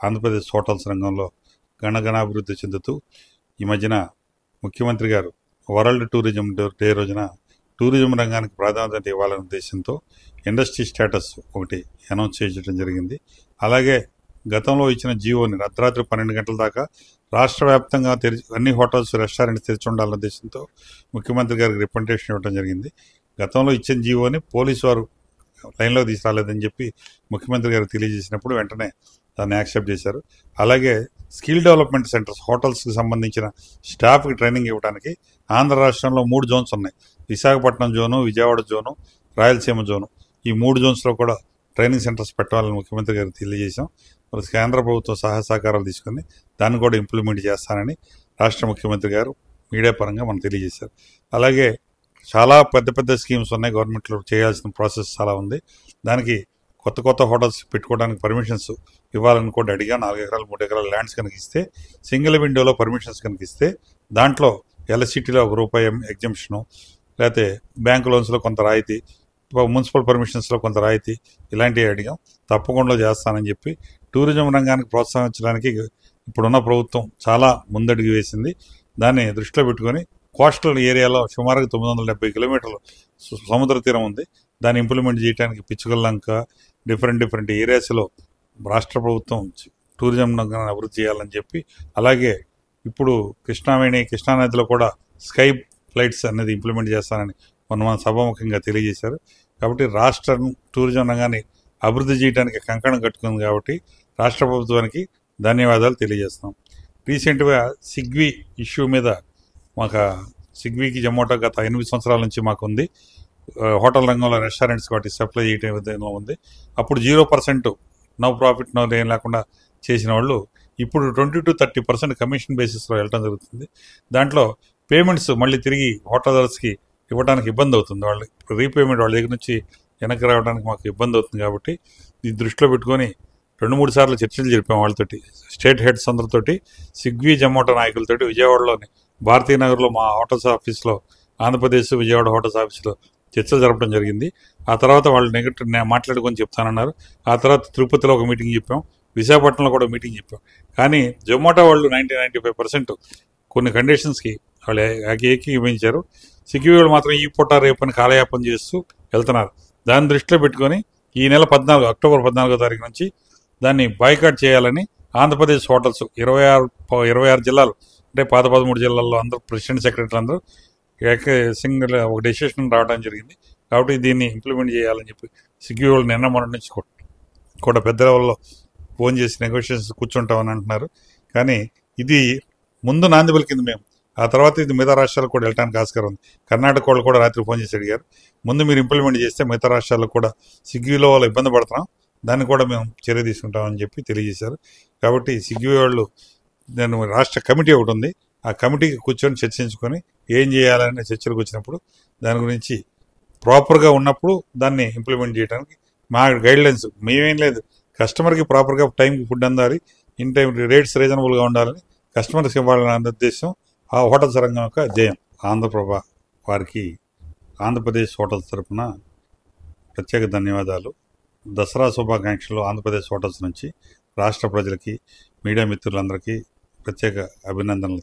Andhra Pradesh hotels రంగంలో గణగణాభివృద్ధి చెందుతూ ఈ మధ్యన ముఖ్యమంత్రి గారు వరల్డ్ టూరిజం డే రోజున టూరిజం రంగానికి ప్రాధాన్యత ఇవ్వాలనే ఉద్దేశంతో ఇండస్ట్రీ స్టేటస్ ఒకటి అనౌన్స్ చేయడం జరిగింది. అలాగే గతంలో ఇచ్చిన జీవోని అర్ధరాత్రి 12 గంటల దాకా రాష్ట్ర వ్యాప్తంగా అన్ని హోటల్స్ రెస్టారెంట్స్ తెరిచి ఉండాలనే ఉద్దేశంతో ముఖ్యమంత్రి గారికి రిప్రజెంటేషన్ ఇవ్వడం జరిగింది. గతంలో ఇచ్చిన జీవోని పోలీసు వారు లైన్లో తీసుకురాలేదని చెప్పి ముఖ్యమంత్రి గారికి తెలియజేసినప్పుడు వెంటనే దాన్ని యాక్సెప్ట్ చేశారు. అలాగే స్కిల్ డెవలప్మెంట్ సెంటర్స్ హోటల్స్కి సంబంధించిన స్టాఫ్కి ట్రైనింగ్ ఇవ్వడానికి ఆంధ్ర రాష్ట్రంలో 3 జోన్స్ ఉన్నాయి. Visakhapatnam zone, Vijayawada zone, Rayalaseema zone. ఈ 3 జోన్స్లో కూడా ట్రైనింగ్ సెంటర్స్ పెట్టాలని ముఖ్యమంత్రి గారికి తెలియజేశాం. మరి కేంద్ర ప్రభుత్వం సహాయ సహకారాలు తీసుకుని దాన్ని కూడా ఇంప్లిమెంట్ చేస్తానని రాష్ట్ర ముఖ్యమంత్రి గారు మీడియా పరంగా మనకు తెలియజేశారు. అలాగే చాలా పెద్ద పెద్ద స్కీమ్స్ ఉన్నాయి. గవర్నమెంట్లో చేయాల్సిన ప్రాసెస్ చాలా ఉంది. దానికి కొత్త హోటల్స్ పెట్టుకోవడానికి పర్మిషన్స్ ఇవ్వాలని కూడా అడిగా. 4 ఎకరాలు 3 ఎకరాల ల్యాండ్స్ కనుక ఇస్తే, సింగిల్ విండోలో పర్మిషన్స్ కనుక ఇస్తే దాంట్లో ఎల్ఎస్సిటీలో ₹1 ఎగ్జంప్షను, లేకపోతే బ్యాంక్ లోన్స్లో కొంత రాయితీ, మున్సిపల్ పర్మిషన్స్లో కొంత రాయితీ, ఇలాంటివి అడిగాం. తప్పకుండా చేస్తానని చెప్పి టూరిజం రంగానికి ప్రోత్సహించడానికి ఇప్పుడున్న ప్రభుత్వం చాలా ముందడుగు వేసింది. దాన్ని దృష్టిలో పెట్టుకొని కోస్టల్ ఏరియాలో సుమారుగా 970 కిలోమీటర్లు సముద్ర తీరం ఉంది. దాన్ని ఇంప్లిమెంట్ చేయడానికి పిచ్చుకల్లంక డిఫరెంట్ ఏరియాస్లో రాష్ట్ర ప్రభుత్వం టూరిజం రంగాన్ని అభివృద్ధి చేయాలని చెప్పి, అలాగే ఇప్పుడు కృష్ణానదిలో కూడా స్కై ఫ్లైట్స్ అనేది ఇంప్లిమెంట్ చేస్తానని మన సభాముఖంగా తెలియజేశారు. కాబట్టి రాష్ట్రం టూరిజం రంగాన్ని అభివృద్ధి చేయడానికి కంకణం కట్టుకుంది. కాబట్టి రాష్ట్ర ప్రభుత్వానికి ధన్యవాదాలు తెలియజేస్తాం. రీసెంట్గా సిగ్వి ఇష్యూ మీద మాకు సిగ్వికి జొమాటో గత 8 సంవత్సరాల నుంచి మాకు ఉంది. హోటల్ రంగంలో రెస్టారెంట్స్ వాటి సప్లై చేయడం విధంగా ఉంది. అప్పుడు 0% నో ప్రాఫిట్ నో ఏం లేకుండా చేసిన వాళ్ళు ఇప్పుడు 20-30% కమిషన్ బేసిస్లో వెళ్ళడం జరుగుతుంది. దాంట్లో పేమెంట్స్ మళ్ళీ తిరిగి హోటలర్స్కి ఇవ్వడానికి ఇబ్బంది అవుతుంది. వాళ్ళు రీపేమెంట్ వాళ్ళ దగ్గర నుంచి వెనక్కి రావడానికి మాకు ఇబ్బంది అవుతుంది. కాబట్టి ఇది దృష్టిలో పెట్టుకొని 2-3 సార్లు చర్చలు జరిపాం వాళ్ళతోటి, స్టేట్ హెడ్స్ అందరితోటి, స్విగ్గీ జొమాటో నాయకులతోటి. విజయవాడలోని భారతీనగర్లో మా హోటల్స్ ఆఫీస్లో, ఆంధ్రప్రదేశ్ విజయవాడ హోటల్స్ ఆఫీస్లో చర్చలు జరపడం జరిగింది. ఆ తర్వాత వాళ్ళు నెగటివ్ మాట్లాడుకొని చెప్తానన్నారు. ఆ తర్వాత తిరుపతిలో ఒక మీటింగ్ చెప్పాం, విశాఖపట్నంలో కూడా మీటింగ్ చెప్పాం. కానీ జొమాటో వాళ్ళు 90-95% కొన్ని కండిషన్స్కి వాళ్ళు ఏకీభవించారు. స్విగ్గీ వాళ్ళు మాత్రం ఈ పూట రేపని కాలయాపన చేస్తూ వెళ్తున్నారు. దాన్ని దృష్టిలో పెట్టుకొని ఈ నెల అక్టోబర్ 14వ తారీఖు నుంచి దాన్ని బాయ్కాట్ చేయాలని ఆంధ్రప్రదేశ్ హోటల్స్ 26 జిల్లాలు, అంటే 13 జిల్లాల్లో అందరూ ప్రెసిడెంట్ సెక్రటరీలు అందరూ సింగిల్ ఒక డెసిషన్ రావడం జరిగింది. కాబట్టి దీన్ని ఇంప్లిమెంట్ చేయాలని చెప్పి స్విగ్గీ వాళ్ళు నిన్న మొన్న నుంచి కూడా పెద్ద లెవెల్లో ఫోన్ చేసి నెగోషియేషన్స్ కూర్చుంటామని అంటున్నారు. కానీ ఇది ముందు నాంది పలికింది మేము. ఆ తర్వాత ఇది మిగతా రాష్ట్రాలకు కూడా వెళ్ళడానికి ఆస్కారం ఉంది. కర్ణాటక వాళ్ళు కూడా రాత్రి ఫోన్ చేసి అడిగారు, ముందు మీరు ఇంప్లిమెంట్ చేస్తే మిగతా రాష్ట్రాలకు కూడా స్విగ్గీలో వాళ్ళు ఇబ్బంది పడుతున్నాం, దాన్ని కూడా మేము చర్య తీసుకుంటామని చెప్పి తెలియజేశారు. కాబట్టి స్విగ్గీ వాళ్ళు దాని రాష్ట్ర కమిటీ ఒకటి ఉంది. ఆ కమిటీకి కూర్చొని చర్చించుకొని ఏం చేయాలనే చర్చలకు వచ్చినప్పుడు దాని గురించి ప్రాపర్గా ఉన్నప్పుడు దాన్ని ఇంప్లిమెంట్ చేయడానికి మా గైడ్లైన్స్ మేమేం లేదు. కస్టమర్కి ప్రాపర్గా టైంకి ఫుడ్ అందాలి, ఇన్ టైం రేట్స్ రీజనబుల్గా ఉండాలని కస్టమర్స్కి ఇవ్వాలనే ఉద్దేశం ఆ హోటల్స్ రంగం యొక్క ధ్యేయం. ఆంధ్రప్రభ వారికి ఆంధ్రప్రదేశ్ హోటల్స్ తరఫున ప్రత్యేక ధన్యవాదాలు. దసరా శుభాకాంక్షలు ఆంధ్రప్రదేశ్ హోటల్స్ నుంచి రాష్ట్ర ప్రజలకి, మీడియా మిత్రులందరికీ ప్రత్యేక అభినందనలు.